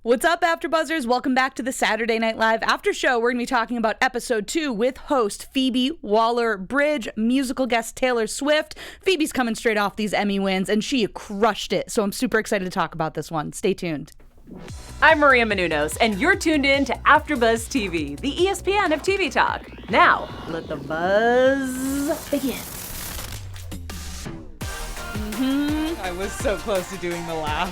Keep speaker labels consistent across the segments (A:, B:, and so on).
A: What's up, AfterBuzzers? Welcome back to the Saturday Night Live After Show. We're going to be talking about episode 2 with host Phoebe Waller-Bridge, musical guest Taylor Swift. Phoebe's coming straight off these Emmy wins, and she crushed it. So I'm super excited to talk about this one. Stay tuned.
B: I'm Maria Menounos, and you're tuned in to AfterBuzz TV, the ESPN of TV talk. Now, let the buzz begin.
C: I was so close to doing the laugh.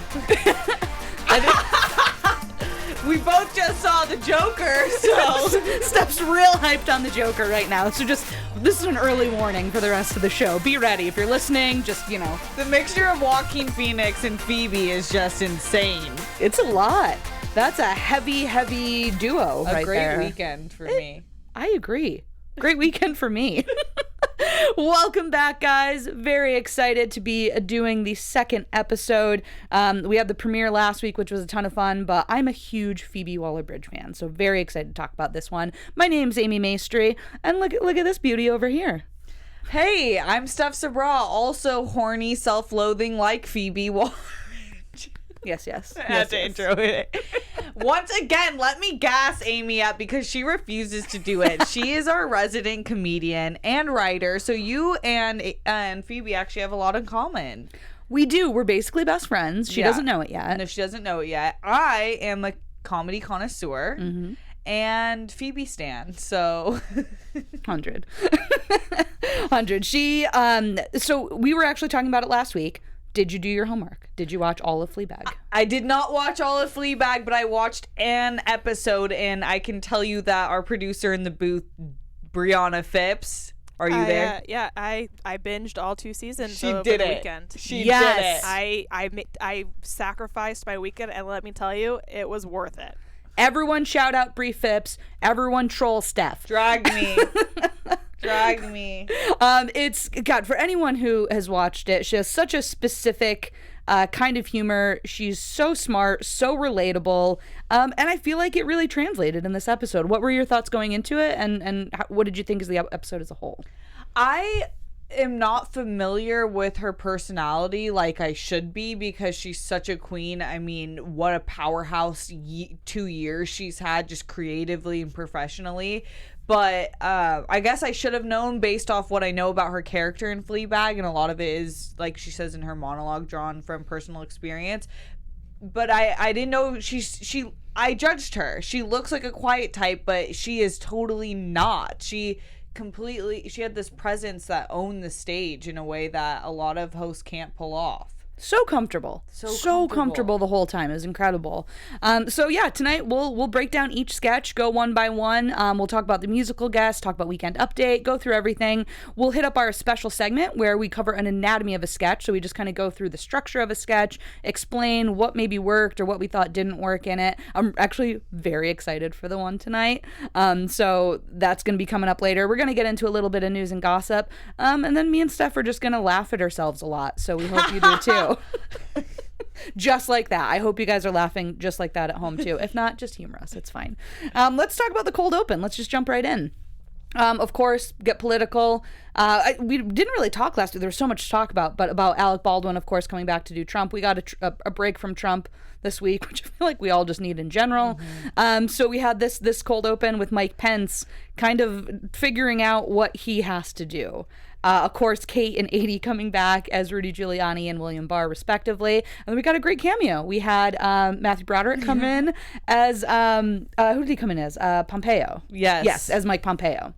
C: We both just saw the Joker, so
A: Steph's real hyped on the Joker right now. So this is an early warning for the rest of the show. Be ready. If you're listening, just,
C: the mixture of Joaquin Phoenix and Phoebe is just insane.
A: It's a lot. That's a heavy duo right there.
C: A great weekend for me.
A: I agree. Great weekend for me. Welcome back, guys. Very excited to be doing the second episode. We had the premiere last week, which was a ton of fun, but I'm a huge Phoebe Waller-Bridge fan, so very excited to talk about this one. My name's Amy Maestri, and look at this beauty over here.
C: Hey, I'm Steph Sabraw, also horny, self-loathing like Phoebe Waller.
A: Yes.
C: I had to intro it. Once again, let me gas Amy up because she refuses to do it. She is our resident comedian and writer, so you and Phoebe actually have a lot in common.
A: We do. We're basically best friends. She doesn't know it yet.
C: No, she doesn't know it yet. I am a comedy connoisseur and Phoebe stan, so
A: 100. She so we were actually talking about it last week. Did you do your homework? Did you watch all of Fleabag?
C: I did not watch all of Fleabag, but I watched an episode, and I can tell you that our producer in the booth, Brianna Phipps, are you there?
D: Yeah, I binged all 2 seasons.
C: She
D: over
C: did
D: the
C: it.
D: Weekend.
C: She did it.
D: I sacrificed my weekend, and let me tell you, it was worth it.
A: Everyone shout out Brie Phipps. Everyone troll Steph.
C: Drag me.
A: It's, God, for anyone who has watched it, she has such a specific kind of humor. She's so smart, so relatable, and I feel like it really translated in this episode. What were your thoughts going into it, and what did you think of the episode as a whole?
C: I am not familiar with her personality like I should be because she's such a queen. I mean, what a powerhouse 2 years she's had just creatively and professionally. But I guess I should have known based off what I know about her character in Fleabag, and a lot of it is, like she says in her monologue, drawn from personal experience. But I didn't know I judged her. She looks like a quiet type, but she is totally not. She had this presence that owned the stage in a way that a lot of hosts can't pull off.
A: So comfortable. So comfortable the whole time. It was incredible. So yeah, tonight we'll break down each sketch, go one by one. We'll talk about the musical guest, talk about Weekend Update, go through everything. We'll hit up our special segment where we cover an anatomy of a sketch. So we just kind of go through the structure of a sketch, explain what maybe worked or what we thought didn't work in it. I'm actually very excited for the one tonight. So that's going to be coming up later. We're going to get into a little bit of news and gossip. And then me and Steph are just going to laugh at ourselves a lot. So we hope you do too. Just like that. I hope you guys are laughing just like that at home too. If not, just humor us. It's fine. Let's talk about the cold open. Let's just jump right in. Of course, get political. We didn't really talk last week. There was so much to talk about, but about Alec Baldwin, of course, coming back to do Trump. We got a break from Trump this week, which I feel like we all just need in general. So we had this cold open with Mike Pence kind of figuring out what he has to do. Of course, Kate and Adie coming back as Rudy Giuliani and William Barr, respectively. And then we got a great cameo. We had Matthew Broderick come in as, who did he come in as? Pompeo. Yes, as Mike Pompeo.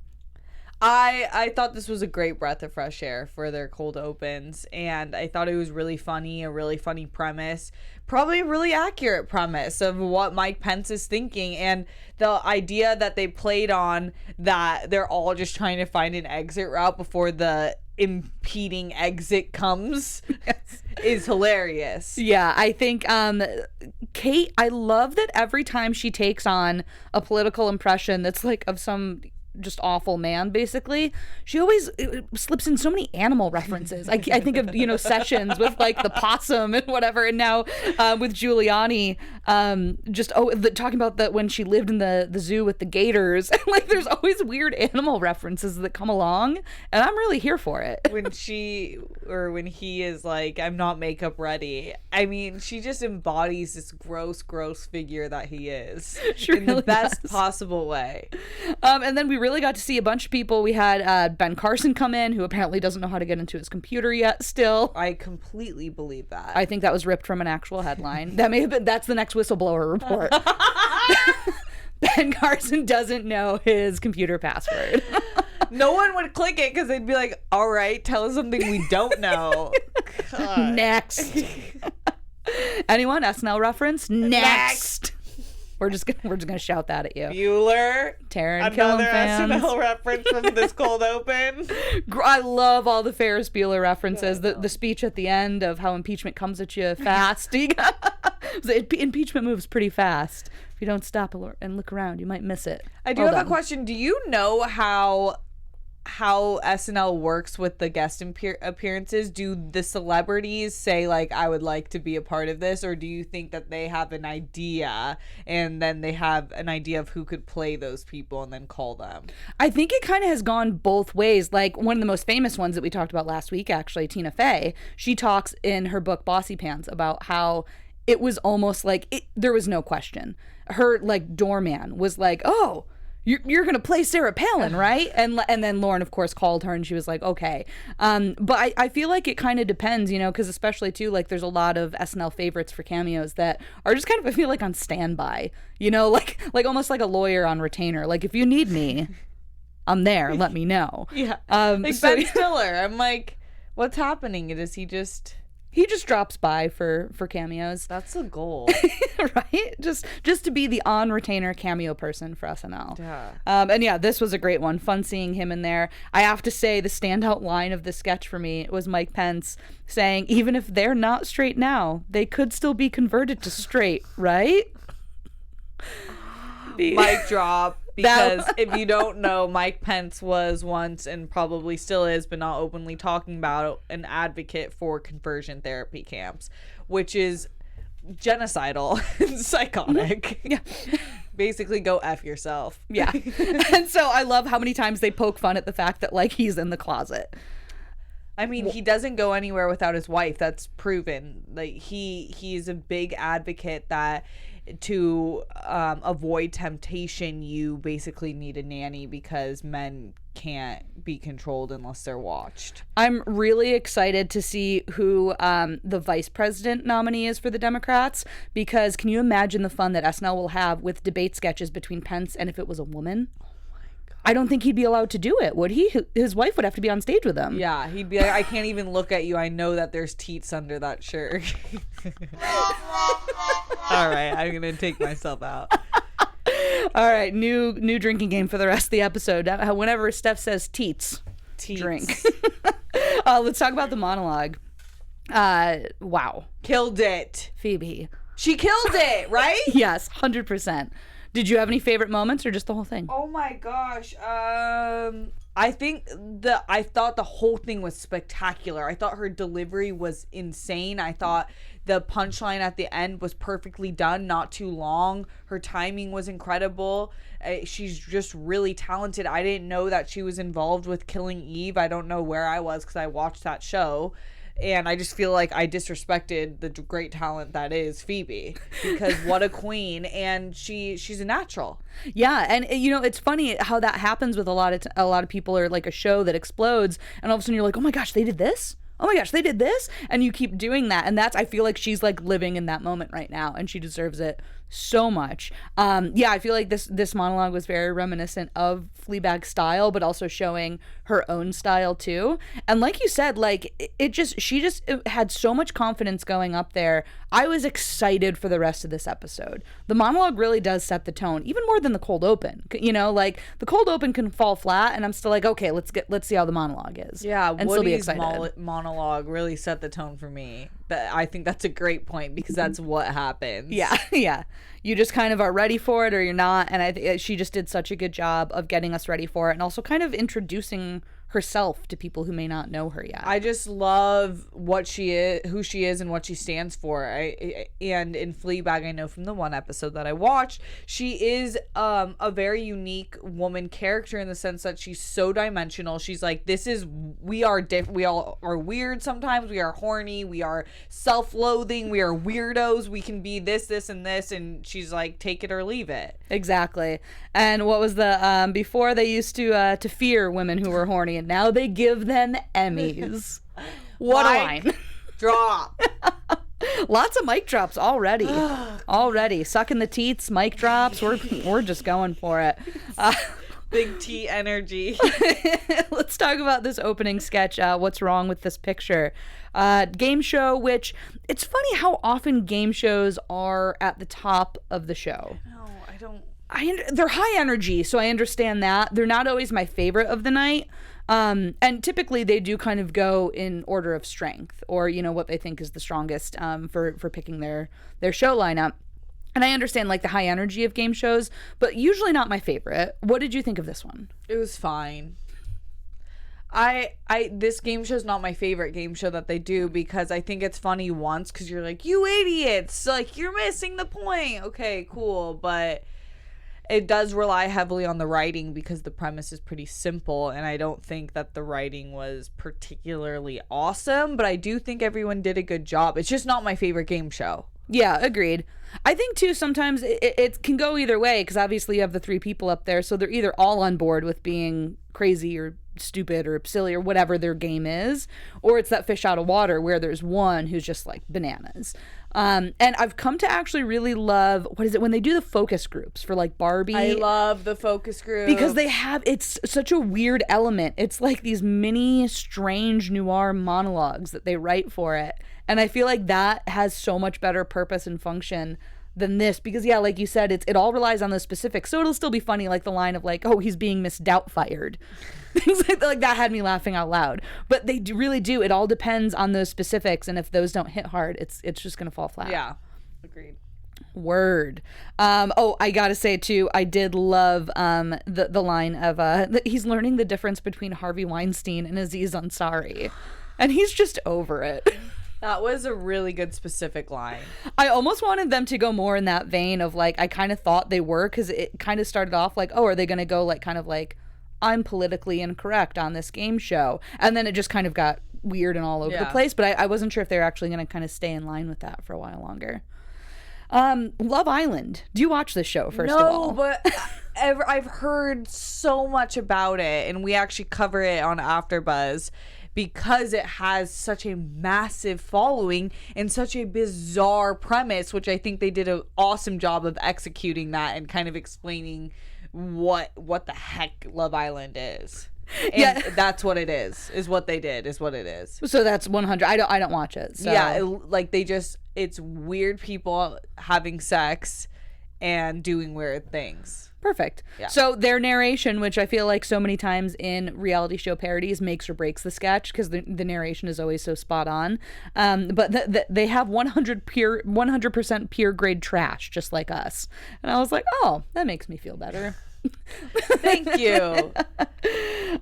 C: I thought this was a great breath of fresh air for their cold opens, and I thought it was really funny, a really funny premise, probably a really accurate premise of what Mike Pence is thinking, and the idea that they played on that they're all just trying to find an exit route before the impeding exit comes is hilarious.
A: Yeah, I think Kate, I love that every time she takes on a political impression that's like of some just awful man, basically, she always slips in so many animal references. I think of, you know, Sessions with like the possum and whatever, and now with Giuliani, talking about that when she lived in the zoo with the gators. Like, there's always weird animal references that come along, and I'm really here for it.
C: When he is like, I'm not makeup ready. I mean, she just embodies this gross figure that he is in the best possible way.
A: And then we really got to see a bunch of people. We had Ben Carson come in, who apparently doesn't know how to get into his computer yet still.
C: I completely believe that.
A: I think that was ripped from an actual headline. That's the next whistleblower report. Ben Carson doesn't know his computer password.
C: No one would click it because they'd be like, all right, tell us something we don't know.
A: Next. Anyone? SNL reference? Next. We're just gonna shout that at you.
C: Bueller.
A: Taran
C: Another
A: Killam fans.
C: SNL reference from this cold open.
A: I love all the Ferris Bueller references. The speech at the end of how impeachment comes at you fast. Impeachment moves pretty fast. If you don't stop and look around, you might miss it.
C: I do have a question. Do you know how SNL works with the guest appearances? Do the celebrities say, like, I would like to be a part of this, or do you think that they have an idea and then they have an idea of who could play those people and then call them?
A: I think it kind of has gone both ways. Like, one of the most famous ones that we talked about last week, actually, Tina Fey, she talks in her book Bossy Pants about how it was almost like there was no question. Her, like, doorman was like, oh, you're going to play Sarah Palin, right? And then Lauren, of course, called her and she was like, okay. But I feel like it kind of depends, you know, because especially, too, like, there's a lot of SNL favorites for cameos that are just kind of, I feel like, on standby, you know, like almost like a lawyer on retainer. Like, if you need me, I'm there. Let me know.
C: Yeah. Like Ben Stiller. I'm like, what's happening? Does he just...
A: He just drops by for cameos.
C: That's the goal.
A: Right? Just to be the on-retainer cameo person for SNL.
C: Yeah.
A: And yeah, this was a great one. Fun seeing him in there. I have to say, the standout line of the sketch for me was Mike Pence saying, even if they're not straight now, they could still be converted to straight, right?
C: Mic drop. Because if you don't know, Mike Pence was once, and probably still is, but not openly talking about, an advocate for conversion therapy camps, which is genocidal and psychotic. Yeah. Basically, go F yourself.
A: Yeah. And so I love how many times they poke fun at the fact that, like, he's in the closet.
C: I mean, he doesn't go anywhere without his wife. That's proven. Like, he's a big advocate that to avoid temptation, you basically need a nanny because men can't be controlled unless they're watched.
A: I'm really excited to see who the vice president nominee is for the Democrats, because can you imagine the fun that SNL will have with debate sketches between Pence and if it was a woman? I don't think he'd be allowed to do it, would he? His wife would have to be on stage with him.
C: Yeah, he'd be like, I can't even look at you. I know that there's teats under that shirt. All right, I'm going to take myself out.
A: All right, new drinking game for the rest of the episode. Whenever Steph says teats. Drink. Let's talk about the monologue. Wow.
C: Killed it.
A: Phoebe.
C: She killed it, right?
A: Yes, 100%. Did you have any favorite moments or just the whole thing?
C: Oh my gosh. I thought the whole thing was spectacular. I thought her delivery was insane. I thought the punchline at the end was perfectly done, not too long. Her timing was incredible. She's just really talented. I didn't know that she was involved with Killing Eve. I don't know where I was because I watched that show. And I just feel like I disrespected the great talent that is Phoebe, because what a queen, and she's a natural.
A: Yeah, and you know, it's funny how that happens with a lot of people, or like a show that explodes, and all of a sudden you're like, oh my gosh, they did this? Oh my gosh, they did this? And you keep doing that, and I feel like she's like living in that moment right now, and she deserves it so much. Yeah, I feel like this monologue was very reminiscent of Fleabag's style, but also showing her own style too. And like you said, like she just had so much confidence going up there. I was excited for the rest of this episode. The monologue really does set the tone, even more than the cold open. You know, like the cold open can fall flat, and I'm still like, okay, let's see how the monologue is.
C: Yeah,
A: and
C: Woody's
A: still be excited.
C: Monologue really set the tone for me. I think that's a great point because that's what happens.
A: Yeah, yeah. You just kind of are ready for it or you're not. And I think she just did such a good job of getting us ready for it and also kind of introducing herself to people who may not know her yet.
C: I just love what she is, who she is, and what she stands for. And in Fleabag, I know from the one episode that I watched, she is a very unique woman character in the sense that she's so dimensional. She's like, we are different. We all are weird sometimes. We are horny. We are self-loathing. We are weirdos. We can be this, and this. And she's like, take it or leave it.
A: Exactly. And what was the before they used to fear women who were horny, and now they give them Emmys. What a line.
C: Drop.
A: Lots of mic drops already. Already sucking the teats, mic drops. We're just going for it.
C: Big T energy.
A: Let's talk about this opening sketch. What's wrong with this picture? Game show, which it's funny how often game shows are at the top of the show.
C: No, I don't.
A: They're high energy, so I understand that. They're not always my favorite of the night. And typically they do kind of go in order of strength or, what they think is the strongest for picking their show lineup. And I understand like the high energy of game shows, but usually not my favorite. What did you think of this one?
C: It was fine. This game show's not my favorite game show that they do because I think it's funny once because you're like, you idiots, like you're missing the point. Okay, cool. But it does rely heavily on the writing because the premise is pretty simple, and I don't think that the writing was particularly awesome, but I do think everyone did a good job. It's just not my favorite game show.
A: Yeah, agreed. I think, too, sometimes it can go either way because obviously you have the three people up there, so they're either all on board with being crazy or stupid or silly or whatever their game is, or it's that fish out of water where there's one who's just like bananas. And I've come to actually really love, when they do the focus groups for like Barbie.
C: I love the focus group.
A: Because it's such a weird element. It's like these mini strange noir monologues that they write for it. And I feel like that has so much better purpose and function than this because yeah, like you said, it all relies on those specifics, so it'll still be funny, like the line of like, oh, he's being misdoubtfired. Things like that had me laughing out loud. But they really do, it all depends on those specifics, and if those don't hit hard, it's just gonna fall flat.
C: Yeah, agreed.
A: Word. I gotta say too, I did love the line of that he's learning the difference between Harvey Weinstein and Aziz Ansari, and he's just over it.
C: That was a really good specific line.
A: I almost wanted them to go more in that vein of like, I kind of thought they were, because it kind of started off like, oh, are they going to go like kind of like, I'm politically incorrect on this game show? And then it just kind of got weird and all over the place. But I wasn't sure if they were actually going to kind of stay in line with that for a while longer. Love Island. Do you watch this show, first of all?
C: No, but I've heard so much about it, and we actually cover it on AfterBuzz. Because it has such a massive following and such a bizarre premise, which I think they did an awesome job of executing that and kind of explaining what the heck Love Island is. And that's what it is what they did, is what it is.
A: So that's 100. I don't watch it. So.
C: Yeah, it's weird people having sex and doing weird things.
A: Perfect.
C: Yeah.
A: So their narration, which I feel like so many times in reality show parodies makes or breaks the sketch because the narration is always so spot on. But they have 100% pure grade trash, just like us. And I was like, oh, that makes me feel better.
C: Thank you.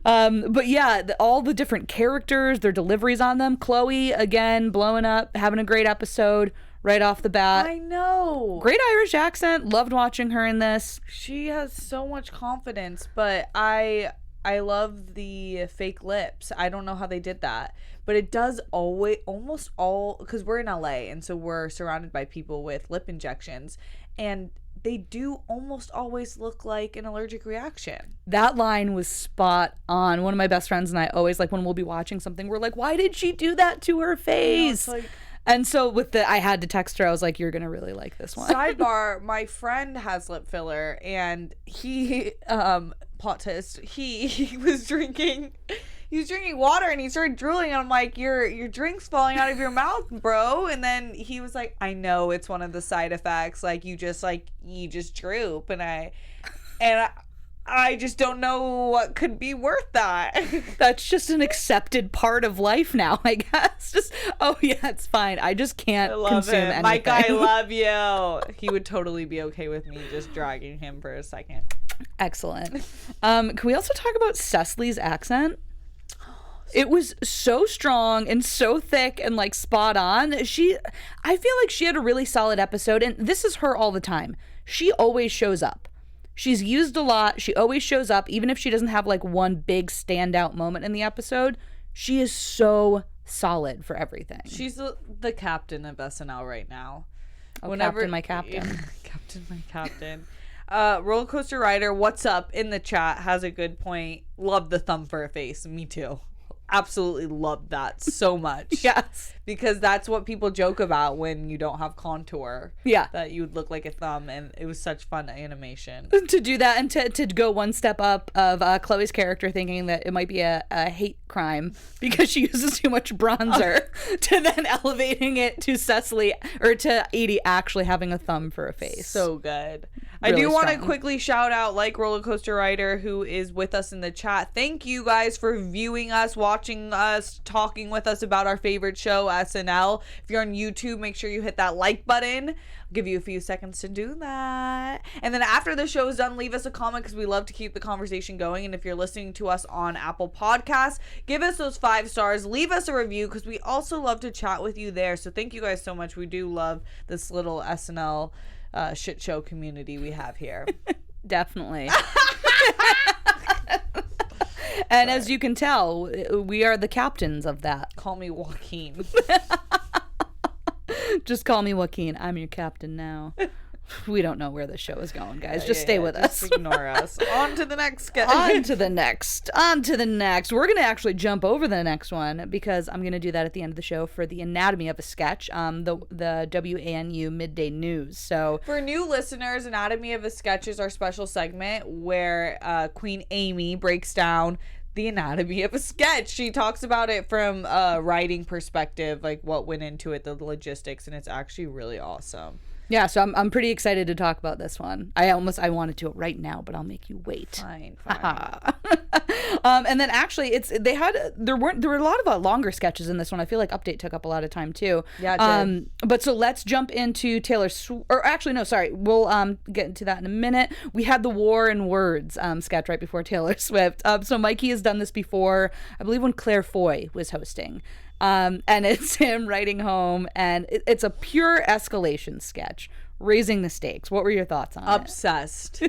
A: But yeah, all the different characters, their deliveries on them. Chloe, again, blowing up, having a great episode. Right off the bat.
C: I know.
A: Great Irish accent. Loved watching her in this.
C: She has so much confidence, but I love the fake lips. I don't know how they did that. But it does almost all, because we're in LA, and so we're surrounded by people with lip injections, and they do almost always look like an allergic reaction.
A: That line was spot on. One of my best friends and I always, like, when we'll be watching something, we're like, why did she do that to her face?
C: Yeah, it's like,
A: and so I had to text her. I was like, you're going to really like this one.
C: Sidebar, my friend has lip filler, and he, plot twist, he was drinking water and he started drooling, and I'm like, your drink's falling out of your mouth, bro. And then he was like, I know it's one of the side effects. Like, you just droop. And I just don't know what could be worth that.
A: That's just an accepted part of life now, I guess. Just, oh yeah, it's fine. I just can't consume anything.
C: Mike, I love you. He would totally be okay with me just dragging him for a second.
A: Excellent. Can we also talk about Cecily's accent? It was so strong and so thick and like spot on. I feel like she had a really solid episode, and this is her all the time. She always shows up. She's used a lot. She always shows up, even if she doesn't have like one big standout moment in the episode. She is so solid for everything.
C: She's the captain of SNL right now.
A: Oh, Captain, my captain.
C: Captain, my captain. Roller Coaster Rider, what's up in the chat, has a good point. Love the thumb for a face. Me too. Absolutely love that so much.
A: Yes.
C: Because that's what people joke about when you don't have contour.
A: Yeah.
C: That you would look like a thumb, and it was such fun animation.
A: To do that and to go one step up of Chloe's character thinking that it might be a hate crime because she uses too much bronzer to then elevating it to Cecily or to Edie actually having a thumb for a face.
C: So good.
A: Really
C: I do want to
A: strong.
C: quickly shout out Like Roller Coaster Rider, who is with us in the chat. Thank you guys for viewing us, watching us, talking with us about our favorite show, SNL. If you're on YouTube, make sure you hit that like button. I'll give you a few seconds to do that. And then after the show is done, leave us a comment because we love to keep the conversation going. And if you're listening to us on Apple Podcasts, give us those 5 stars. Leave us a review because we also love to chat with you there. So thank you guys so much. We do love this little SNL shit show community we have here.
A: Definitely. And as you can tell, we are the captains of that.
C: Call me Joaquin.
A: Just call me Joaquin. I'm your captain now. We don't know where the show is going, guys. Just stay with us.
C: Just ignore us. On to the next sketch.
A: On to the next. We're going to actually jump over the next one because I'm going to do that at the end of the show for the anatomy of a sketch, the WANU midday news. So
C: for new listeners, Anatomy of a Sketch is our special segment where Queen Amy breaks down the anatomy of a sketch. She talks about it from a writing perspective, like what went into it, the logistics, and it's actually really awesome.
A: yeah, so I'm pretty excited to talk about this one. I wanted to right now, but I'll make you wait.
C: Fine.
A: And then actually, there were a lot of longer sketches in this one. I feel like Update took up a lot of time too.
C: Yeah, it did.
A: But so let's jump into Taylor Swift. Or actually, no, sorry. We'll get into that in a minute. We had the War in Words sketch right before Taylor Swift. So Mikey has done this before, I believe, when Claire Foy was hosting. And it's him writing home, and it's a pure escalation sketch, raising the stakes. What were your thoughts on it?
C: Obsessed.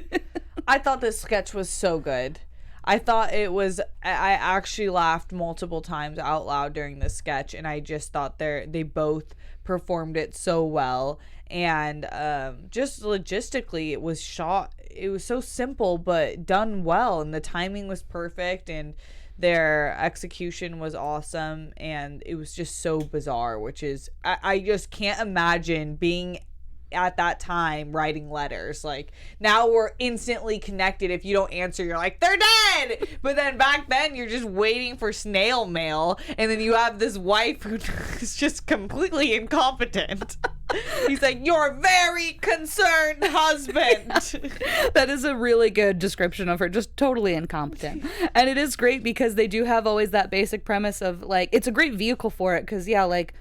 C: I thought this sketch was so good. I thought it was, I actually laughed multiple times out loud during this sketch, and I just thought they both performed it so well. And just logistically, it was so simple, but done well, and the timing was perfect, and their execution was awesome, and it was just so bizarre, which is, I just can't imagine being at that time writing letters. Like, now we're instantly connected. If you don't answer, you're like, they're dead. But then back then, you're just waiting for snail mail, and then you have this wife who's just completely incompetent. He's like, your very concerned husband.
A: That is a really good description of her, just totally incompetent. And it is great because they do have always that basic premise of, like, it's a great vehicle for it because, yeah, like,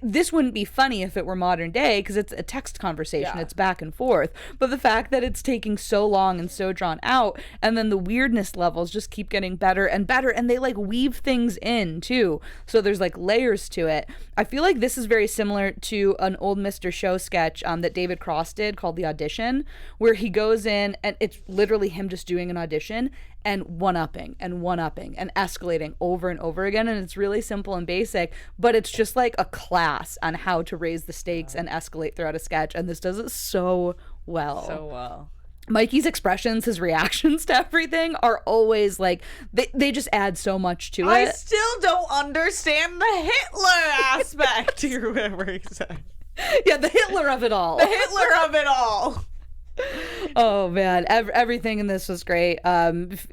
A: this wouldn't be funny if it were modern day because it's a text conversation. Yeah. It's back and forth. But the fact that it's taking so long and so drawn out, and then the weirdness levels just keep getting better and better, and they like weave things in too. So there's like layers to it. I feel like this is very similar to an old Mr. Show sketch that David Cross did called The Audition, where he goes in and it's literally him just doing an audition and one-upping and escalating over and over again. And it's really simple and basic, but it's just like a class on how to raise the stakes and escalate throughout a sketch. And this does it so well.
C: So well.
A: Mikey's expressions, his reactions to everything are always like, they just add so much to it.
C: I still don't understand the Hitler aspect, or whatever he said.
A: Yeah, the Hitler of it all.
C: The Hitler of it all.
A: Oh man, everything in this was great.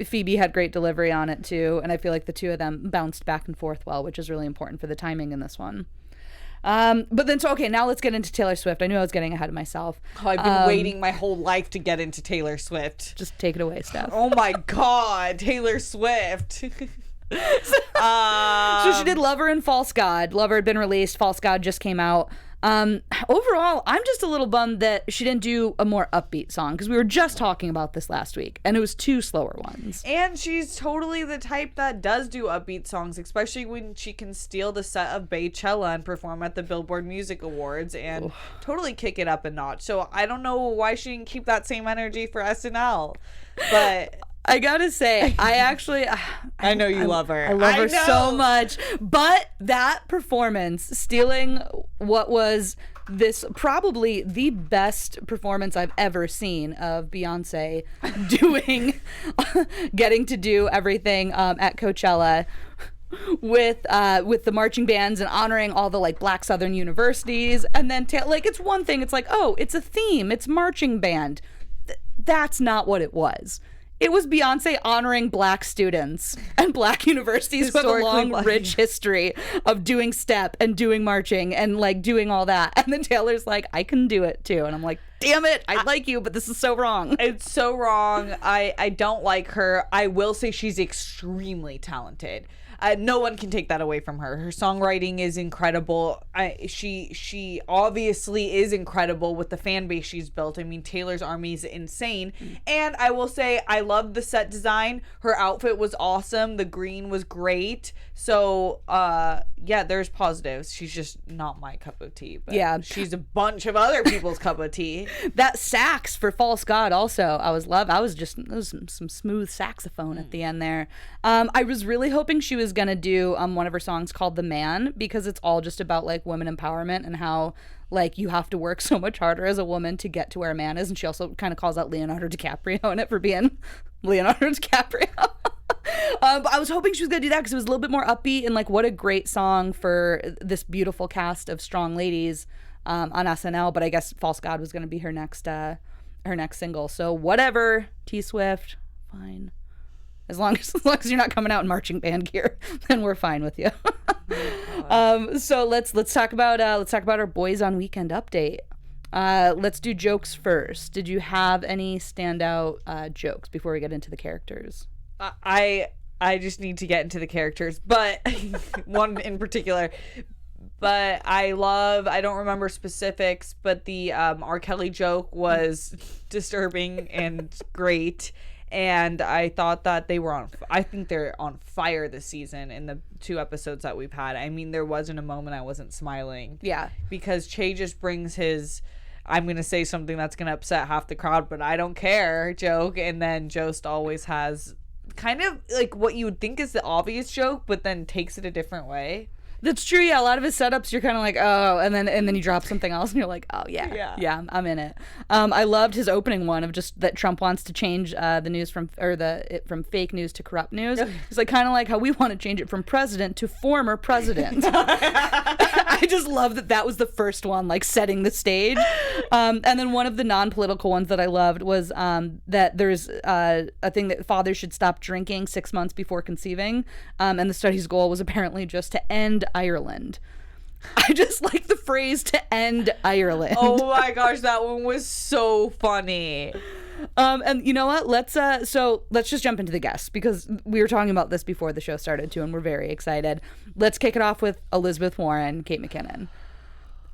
A: Phoebe had great delivery on it too, and I feel like the two of them bounced back and forth well, which is really important for the timing in this one. But then, so, okay, now let's get into Taylor Swift. I knew I was getting ahead of myself.
C: Oh, I've been waiting my whole life to get into Taylor Swift.
A: Just take it away, Steph.
C: Oh my God, Taylor Swift.
A: So she did Lover and False God. Lover had been released. False God just came out. Overall, I'm just a little bummed that she didn't do a more upbeat song, because we were just talking about this last week, and it was 2 slower ones.
C: And she's totally the type that does do upbeat songs, especially when she can steal the set of Baychella and perform at the Billboard Music Awards and totally kick it up a notch. So I don't know why she didn't keep that same energy for SNL, but...
A: I gotta say,
C: I know you love her.
A: I love her so much. But that performance, stealing what was this probably the best performance I've ever seen of Beyonce getting to do everything at Coachella with the marching bands and honoring all the like Black Southern universities, and then like it's one thing. It's like, oh, it's a theme. It's marching band. That's not what it was. It was Beyonce honoring Black students and Black universities with a long, rich history of doing step and doing marching and like doing all that. And then Taylor's like, I can do it too. And I'm like, damn it, I like you, but this is so wrong.
C: It's so wrong. I don't like her. I will say she's extremely talented. No one can take that away from her. Her songwriting is incredible. She obviously is incredible with the fan base she's built. I mean, Taylor's army is insane. And I will say, I love the set design. Her outfit was awesome. The green was great. So, yeah, there's positives. She's just not my cup of tea. But
A: yeah,
C: she's a bunch of other people's cup of tea.
A: That sax for False God also, it was some smooth saxophone at the end there. I was really hoping she was gonna do one of her songs called The Man, because it's all just about like women empowerment and how like you have to work so much harder as a woman to get to where a man is. And she also kind of calls out Leonardo DiCaprio in it for being Leonardo DiCaprio. But I was hoping she was gonna do that because it was a little bit more upbeat, and like what a great song for this beautiful cast of strong ladies on SNL. But I guess False God was gonna be her next single. So whatever, T Swift, fine. As long as you're not coming out in marching band gear, then we're fine with you. So let's talk about our Boys on Weekend update. Let's do jokes first. Did you have any standout jokes before we get into the characters?
C: I just need to get into the characters, but one in particular. But I don't remember specifics, but the R. Kelly joke was disturbing and great. And I thought that I think they're on fire this season in the 2 episodes that we've had. I mean, there wasn't a moment I wasn't smiling.
A: Yeah.
C: Because Che just brings his, I'm going to say something that's going to upset half the crowd, but I don't care joke. And then Jost always has kind of like what you would think is the obvious joke, but then takes it a different way.
A: That's true. Yeah, a lot of his setups, you're kind of like, oh, and then you drop something else, and you're like, oh yeah, I'm in it. I loved his opening one of just that Trump wants to change the news from fake news to corrupt news. It's like kind of like how we want to change it from president to former president. I just love that was the first one, like setting the stage. And then one of the non-political ones that I loved was that there's a thing that fathers should stop drinking 6 months before conceiving, and the study's goal was apparently just to end Ireland. I just like the phrase "to end Ireland."
C: Oh my gosh, that one was so funny.
A: And you know what? Let's just jump into the guests, because we were talking about this before the show started too, and we're very excited. Let's kick it off with Elizabeth Warren, Kate McKinnon.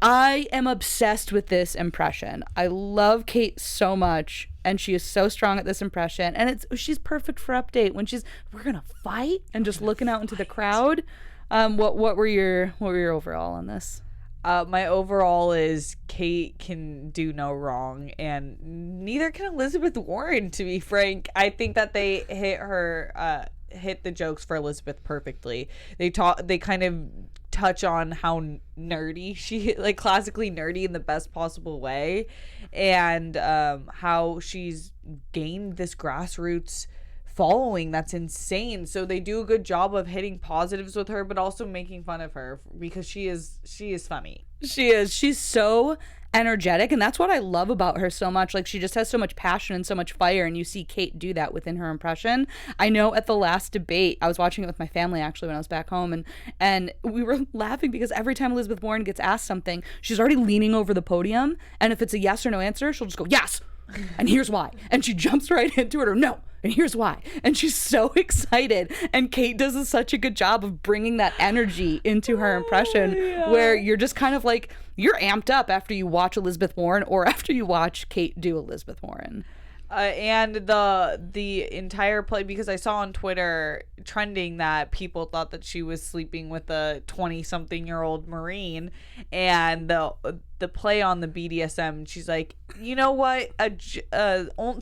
A: I am obsessed with this impression. I love Kate so much, and she is so strong at this impression, and she's perfect for update when we're gonna fight and just looking out into the crowd. What were your overall on this?
C: My overall is Kate can do no wrong, and neither can Elizabeth Warren, to be frank. I think that they hit the jokes for Elizabeth perfectly. They kind of touch on how nerdy she, like classically nerdy in the best possible way, and how she's gained this grassroots following that's insane. So they do a good job of hitting positives with her, but also making fun of her, because she is funny.
A: She's so energetic, and that's what I love about her so much. Like, she just has so much passion and so much fire, and you see Kate do that within her impression. I know at the last debate, I was watching it with my family actually when I was back home, and we were laughing because every time Elizabeth Warren gets asked something, she's already leaning over the podium, and if it's a yes or no answer, she'll just go, yes, and here's why. And she jumps right into it, or no, and here's why. And she's so excited. And Kate does such a good job of bringing that energy into her impression, where you're just kind of like, you're amped up after you watch Elizabeth Warren or after you watch Kate do Elizabeth Warren.
C: And the entire play, because I saw on Twitter trending that people thought that she was sleeping with a 20-something-year-old Marine, and the play on the BDSM, she's like, you know what,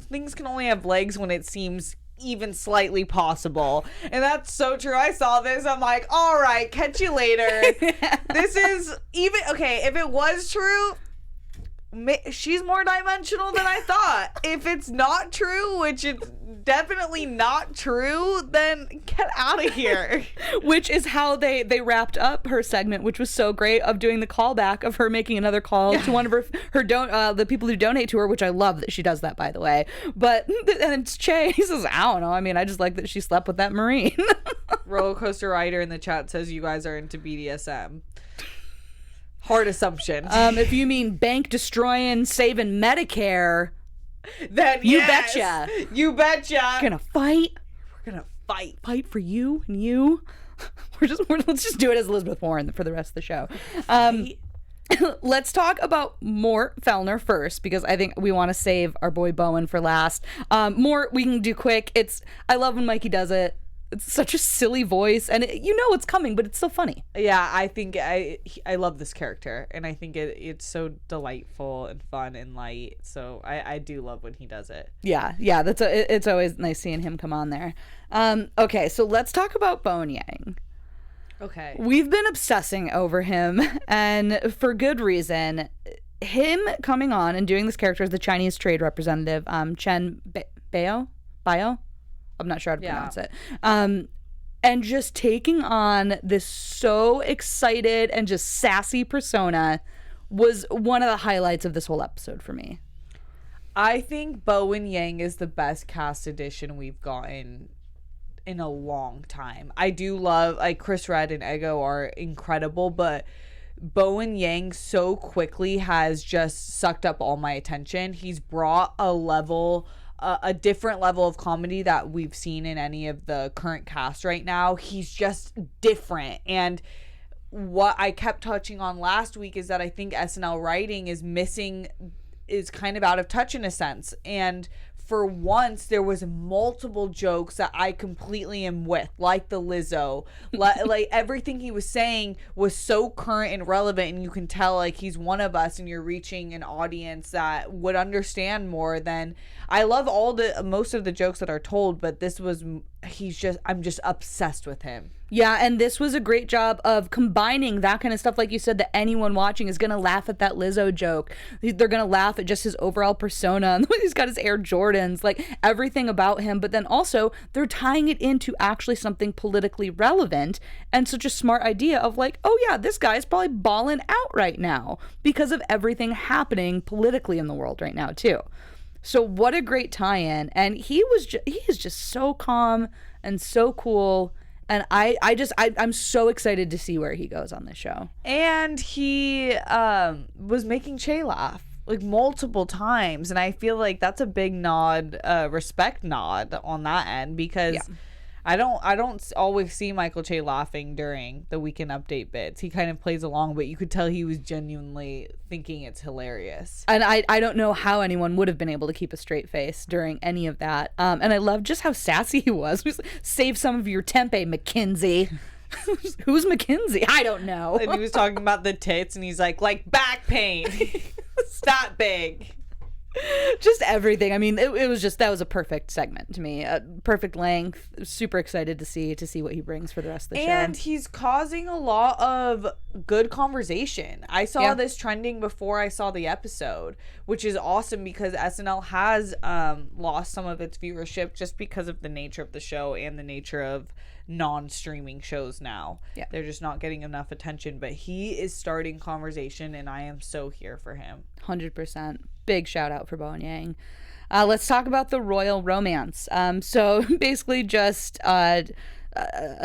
C: things can only have legs when it seems even slightly possible. And that's so true. I saw this, I'm like, all right, catch you later. This is even okay. If it was true, she's more dimensional than I thought. If it's not true, which it's definitely not true, then get out of here.
A: Which is how they wrapped up her segment, which was so great, of doing the callback of her making another call to one of the people who donate to her, which I love that she does that, by the way. But and it's Che. He says, I don't know. I mean, I just like that she slept with that Marine.
C: Roller Coaster Rider in the chat says you guys are into BDSM. Hard assumption.
A: If you mean bank destroying, saving Medicare,
C: then
A: you
C: yes,
A: betcha.
C: You betcha.
A: We're gonna fight.
C: We're gonna fight
A: for you and you. Let's just do it as Elizabeth Warren for the rest of the show. Let's talk about Mort Fellner first, because I think we want to save our boy Bowen for last. Mort, we can do quick. I love when Mikey does it. It's such a silly voice, and you know it's coming, but it's so funny.
C: Yeah, I think I love this character, and I think it's so delightful and fun and light. So I do love when he does it.
A: Yeah, it's always nice seeing him come on there. Okay, so let's talk about Bowen Yang.
C: Okay.
A: We've been obsessing over him, and for good reason. Him coming on and doing this character as the Chinese trade representative, Chen Bio? I'm not sure how to pronounce it. And just taking on this so excited and just sassy persona was one of the highlights of this whole episode for me.
C: I think Bowen Yang is the best cast addition we've gotten in a long time. I do love, like, Chris Redd and Ego are incredible, but Bowen Yang so quickly has just sucked up all my attention. He's brought a different level of comedy that we've seen in any of the current cast right now. He's just different. And what I kept touching on last week is that I think SNL writing is kind of out of touch in a sense. And for once, there was multiple jokes that I completely am with, like the Lizzo. Like everything he was saying was so current and relevant, and you can tell like he's one of us, and you're reaching an audience that would understand more than. I love most of the jokes that are told, but I'm just obsessed with him.
A: Yeah, and this was a great job of combining that kind of stuff, like you said, that anyone watching is going to laugh at that Lizzo joke. They're going to laugh at just his overall persona, and he's got his Air Jordans, like everything about him. But then also, they're tying it into actually something politically relevant, and such a smart idea of like, oh yeah, this guy's probably balling out right now because of everything happening politically in the world right now too. So what a great tie-in. And he is just so calm and so cool. And I'm so excited to see where he goes on this show.
C: And he was making Che laugh like multiple times. And I feel like that's a big respect nod on that end, because I don't always see Michael Che laughing during the Weekend Update bits. He kind of plays along, but you could tell he was genuinely thinking it's hilarious.
A: And I don't know how anyone would have been able to keep a straight face during any of that. And I love just how sassy he was. He was like, save some of your tempeh, McKinsey. Who's McKinsey? I don't know.
C: And he was talking about the tits, and he's like back pain. It's that big.
A: Just everything. I mean, it was just, that was a perfect segment to me. Perfect length. Super excited to see what he brings for the rest of the show.
C: And he's causing a lot of good conversation. I saw this trending before I saw the episode, which is awesome because SNL has lost some of its viewership just because of the nature of the show and the nature of non-streaming shows now. Yeah. They're just not getting enough attention, but he is starting conversation and I am so here for him.
A: 100%. Big shout out for Bowen Yang. Let's talk about the royal romance. So basically just a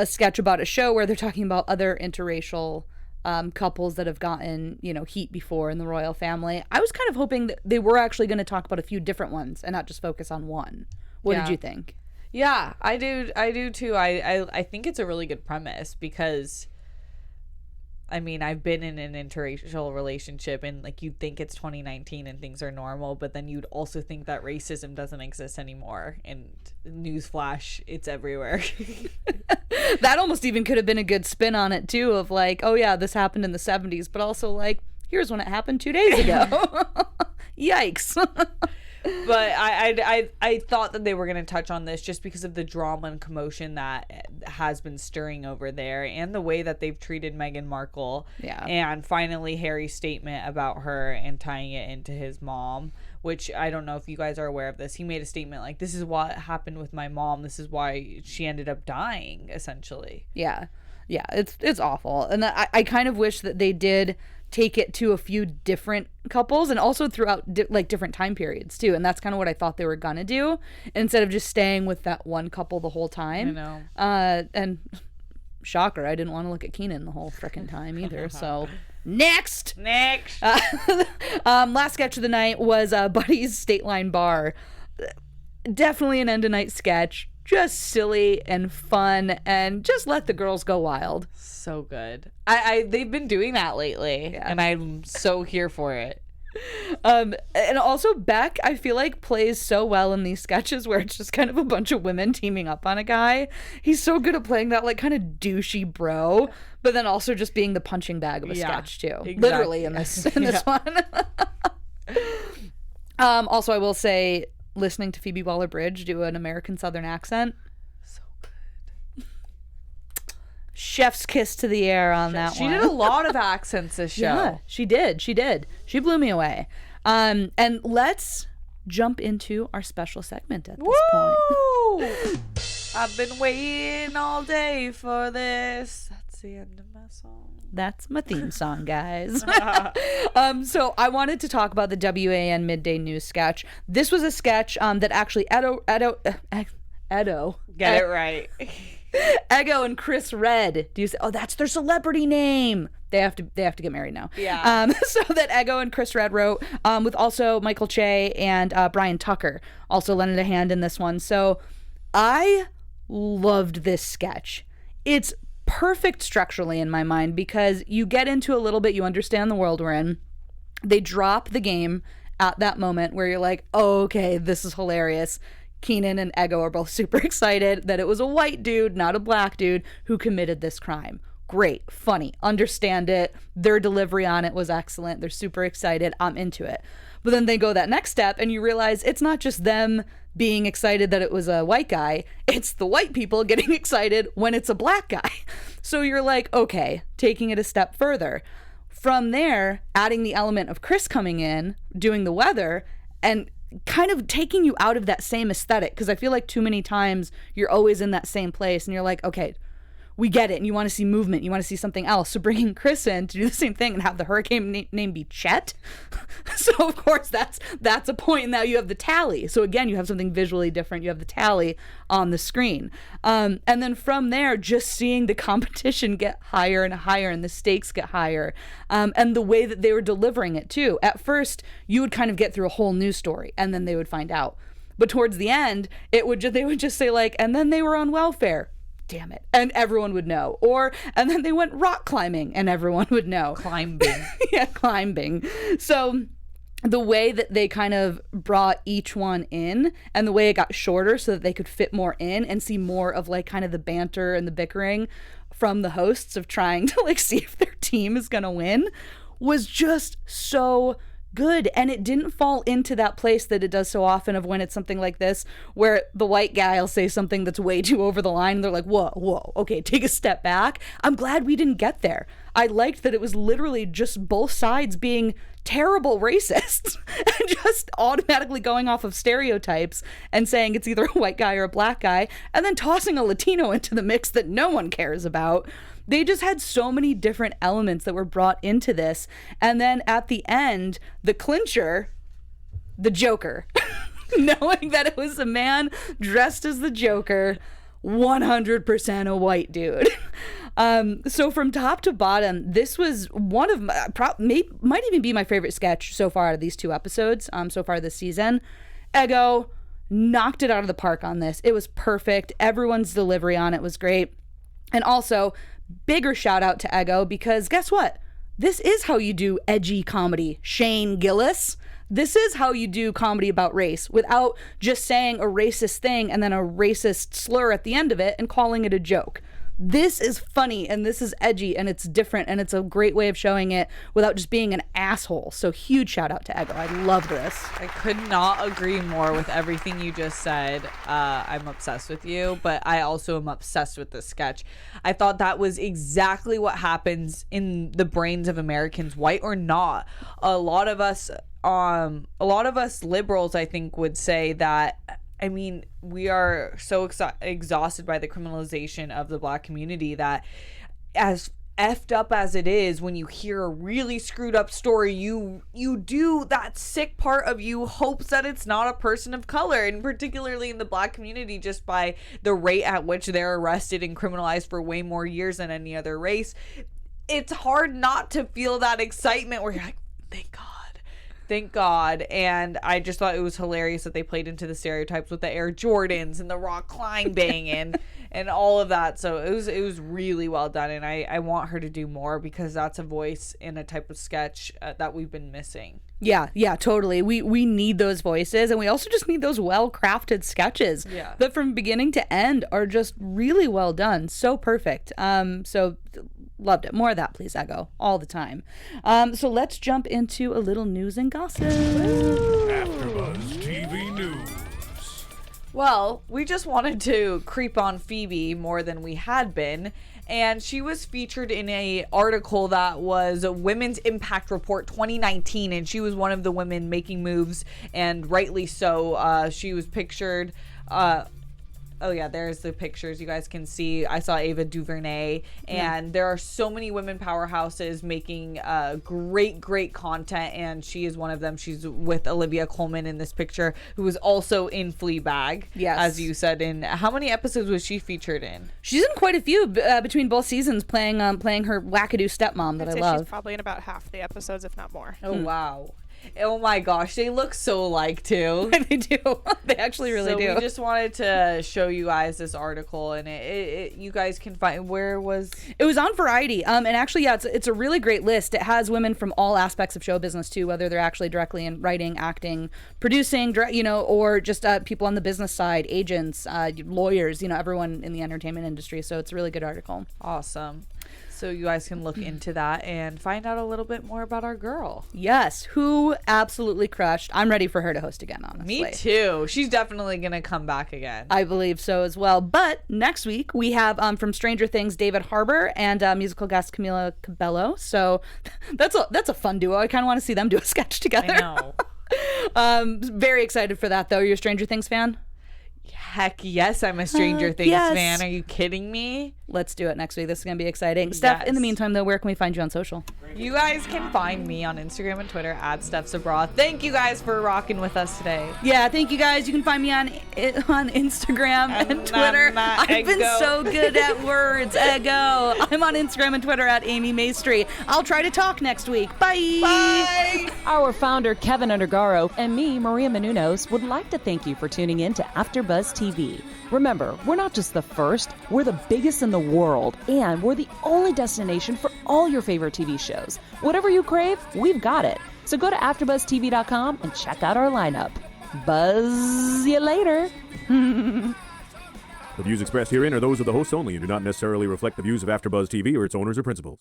A: sketch about a show where they're talking about other interracial couples that have gotten, heat before in the royal family. I was kind of hoping that they were actually going to talk about a few different ones and not just focus on one. What did you think?
C: Yeah, I do too. I think it's a really good premise because, I mean, I've been in an interracial relationship and like you'd think it's 2019 and things are normal, but then you'd also think that racism doesn't exist anymore. And newsflash, it's everywhere.
A: That almost even could have been a good spin on it too, of like, oh yeah, this happened in the 70s, but also like, here's when it happened 2 days ago. Yikes.
C: But I thought that they were going to touch on this just because of the drama and commotion that has been stirring over there and the way that they've treated Meghan Markle. Yeah. And finally Harry's statement about her and tying it into his mom, which I don't know if you guys are aware of this. He made a statement like, this is what happened with my mom. This is why she ended up dying, essentially.
A: Yeah. Yeah, it's awful. And I kind of wish that they did take it to a few different couples and also throughout different time periods too, and that's kind of what I thought they were gonna do instead of just staying with that one couple the whole time. I know. And shocker, I didn't want to look at Keenan the whole frickin' time either. So next. Last sketch of the night was Buddy's State Line Bar. Definitely an end of night sketch. Just silly and fun and just let the girls go wild.
C: So good. They've been doing that lately, and I'm so here for it.
A: And also Beck, I feel like, plays so well in these sketches where it's just kind of a bunch of women teaming up on a guy. He's so good at playing that like kind of douchey bro, but then also just being the punching bag of a sketch too. Exactly. Literally in this one. Also, I will say, listening to Phoebe Waller-Bridge do an American Southern accent, so good. Chef's kiss to the air on that one.
C: She did a lot of accents this show.
A: Yeah, she did. She blew me away. And let's jump into our special segment at this point.
C: I've been waiting all day for this. That's the end of my song.
A: That's my theme song, guys. So I wanted to talk about the WAN Midday News sketch. This was a sketch that actually Edo.
C: Get it right.
A: Ego and Chris Redd. Do you say? Oh, that's their celebrity name. They have to get married now. Yeah. So that Ego and Chris Redd wrote, with also Michael Che and Brian Tucker also lended a hand in this one. So I loved this sketch. It's perfect structurally in my mind because you get into a little bit, you understand the world we're in. They drop the game at that moment where you're like, oh, okay, this is hilarious. Keenan and Ego are both super excited that it was a white dude, not a black dude, who committed this crime. Great, funny, understand it. Their delivery on it was excellent. They're super excited. I'm into it. But then they go that next step and you realize it's not just them being excited that it was a white guy. It's the white people getting excited when it's a black guy. So you're like, okay, taking it a step further. From there, adding the element of Chris coming in, doing the weather, and kind of taking you out of that same aesthetic. Because I feel like too many times you're always in that same place and you're like, okay, we get it, and you want to see movement, you want to see something else. So bringing Chris in to do the same thing and have the hurricane name be Chet. So of course that's a point, and now you have the tally. So again, you have something visually different. You have the tally on the screen. And then from there, just seeing the competition get higher and higher and the stakes get higher. And the way that they were delivering it too. At first, you would kind of get through a whole news story and then they would find out. But towards the end, they would just say like, and then they were on welfare. Damn it. And everyone would know. And then they went rock climbing and everyone would know.
C: Climbing.
A: Yeah, climbing. So the way that they kind of brought each one in and the way it got shorter so that they could fit more in and see more of like kind of the banter and the bickering from the hosts of trying to like see if their team is going to win was just so good, and it didn't fall into that place that it does so often of when it's something like this where the white guy will say something that's way too over the line and they're like, whoa, okay, take a step back. I'm glad we didn't get there. I liked that it was literally just both sides being terrible racists and just automatically going off of stereotypes and saying it's either a white guy or a black guy, and then tossing a Latino into the mix that no one cares about. They just had so many different elements that were brought into this. And then at the end, the clincher, the Joker, knowing that it was a man dressed as the Joker, 100% a white dude. So from top to bottom, this was one of my, might even be my favorite sketch so far out of these 2 episodes, so far this season. Ego knocked it out of the park on this. It was perfect. Everyone's delivery on it was great. And also, bigger shout out to Ego, because guess what? This is how you do edgy comedy. Shane Gillis. This is how you do comedy about race without just saying a racist thing and then a racist slur at the end of it and calling it a joke. This is funny and this is edgy and it's different and it's a great way of showing it without just being an asshole. So huge shout out to Ego. I love this.
C: I could not agree more with everything you just said. I'm obsessed with you, but I also am obsessed with this sketch. I thought that was exactly what happens in the brains of Americans, white or not. A lot of us liberals, I think, would say that, I mean, we are so exhausted by the criminalization of the black community that, as effed up as it is, when you hear a really screwed up story, you do, that sick part of you hopes that it's not a person of color, and particularly in the black community, just by the rate at which they're arrested and criminalized for way more years than any other race. It's hard not to feel that excitement where you're like, thank God. And I just thought it was hilarious that they played into the stereotypes with the Air Jordans and the rock climbing and all of that. So it was really well done, and I want her to do more because that's a voice in a type of sketch that we've been missing.
A: Yeah, totally. We need those voices, and we also just need those well-crafted sketches that from beginning to end are just really well done. So perfect. So loved it. More of that, please, Ego. All the time. So let's jump into a little news and gossip.
E: AfterBuzz TV News.
C: Well, we just wanted to creep on Phoebe more than we had been, and she was featured in a article that was Women's Impact Report 2019, and she was one of the women making moves, and rightly so. She was pictured... Oh yeah, there's the pictures you guys can see. I saw Ava DuVernay, and there are so many women powerhouses making great content, and she is one of them. She's with Olivia Colman in this picture, who was also in Fleabag, as you said. In how many episodes was she featured in?
A: She's in quite a few between both seasons, playing her wackadoo stepmom that I love.
D: She's probably in about half the episodes, if not more.
C: Oh wow. Oh my gosh, they look so alike too.
A: They do. They actually really do.
C: So we just wanted to show you guys this article, and it you guys can find, where was
A: it? Was on Variety. And actually, it's a really great list. It has women from all aspects of show business too, whether they're actually directly in writing, acting, producing, or just people on the business side, agents, lawyers, everyone in the entertainment industry. So it's a really good article.
C: Awesome. So you guys can look into that and find out a little bit more about our girl.
A: Yes, who absolutely crushed. I'm ready for her to host again, honestly.
C: Me too. She's definitely going to come back again.
A: I believe so as well. But next week, we have from Stranger Things, David Harbour and musical guest Camila Cabello. So that's a fun duo. I kind of want to see them do a sketch together.
C: I know.
A: Very excited for that, though. You're a Stranger Things fan?
C: Heck yes, I'm a Stranger Things fan. Are you kidding me?
A: Let's do it next week. This is going to be exciting. Steph, in the meantime, though, where can we find you on social?
C: You guys can find me on Instagram and Twitter at Steph Sabraw. Thank you guys for rocking with us today.
A: Yeah, thank you guys. You can find me on Instagram and Twitter. I've been so good at words. Ego. I'm on Instagram and Twitter at Amy Maestri. I'll try to talk next week. Bye.
C: Bye.
B: Our founder, Kevin Undergaro, and me, Maria Menounos, would like to thank you for tuning in to AfterBuzz TV. Remember, we're not just the first, we're the biggest in the world, and we're the only destination for all your favorite TV shows. Whatever you crave, we've got it. So go to AfterBuzzTV.com and check out our lineup. Buzz you later.
E: The views expressed herein are those of the hosts only and do not necessarily reflect the views of AfterBuzz TV or its owners or principals.